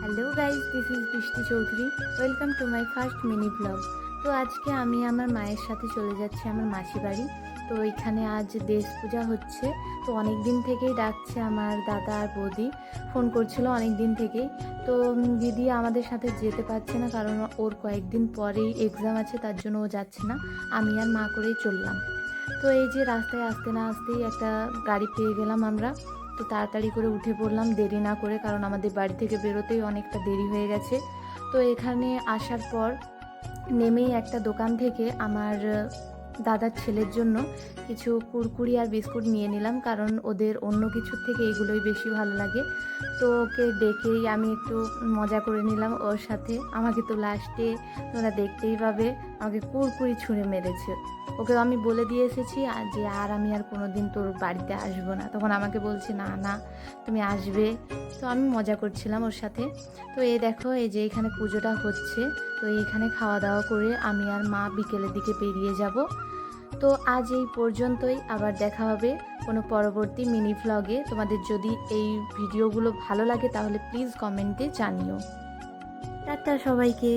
Hello guys, this is বৃষ্টি Chowdhury. Welcome to my first mini blog. তো আজকে আমি আমার মায়ের সাথে চলে যাচ্ছি আমার মাসি বাড়ি। তো এখানে আজ দেশ পূজা হচ্ছে। তো অনেক দিন থেকেই ডাকছে আমার দাদা আর বৌদি, ফোন করছিল অনেক দিন থেকেই। তো দিদি আমাদের সাথে যেতে পারছে না, কারণ ওর কয়েকদিন পরেই এক্সাম আছে, তার জন্য ও যাচ্ছে না। আমি আর মা করেই চললাম। তো এই যে রাস্তায় আসতে না আসতেই একটা গাড়ি পেয়ে গেলাম আমরা। তো তাড়াতাড়ি করে উঠে পড়লাম দেরি না করে, কারণ আমাদের বাড়ি থেকে বেরোতেই অনেকটা দেরি হয়ে গেছে। তো এখানে আসার পর নেমেই একটা দোকান থেকে আমার দাদার ছেলের জন্য কিছু কুরকুরি আর বিস্কুট নিয়ে নিলাম, কারণ ওদের অন্য কিছুর থেকে এগুলোই বেশি ভালো লাগে। তো ওকে ডেকেই আমি একটু মজা করে নিলাম ওর সাথে। আমাকে তো লাস্টে তোমরা দেখতেই পাবে, আমাকে কুরকুরি ছুঁড়ে মেরেছে। ওকে আমি বলে দিয়ে এসেছি যে আর আমি আর কোনো দিন তোর বাড়িতে আসবো না। তখন আমাকে বলছে না না, তুমি আসবে। তো আমি মজা করছিলাম ওর সাথে। তো এই দেখো, এই যে এখানে পুজোটা হচ্ছে, তো এইখানে খাওয়া দাওয়া করে আমি আর মা বিকেলের দিকে বেরিয়ে যাব। তো আজ এই পর্যন্তই, আবার দেখা হবে কোনো পরবর্তী মিনি ভ্লগে। তোমাদের যদি এই ভিডিওগুলো ভালো লাগে তাহলে প্লিজ কমেন্টে জানিও। টাটা সবাইকে।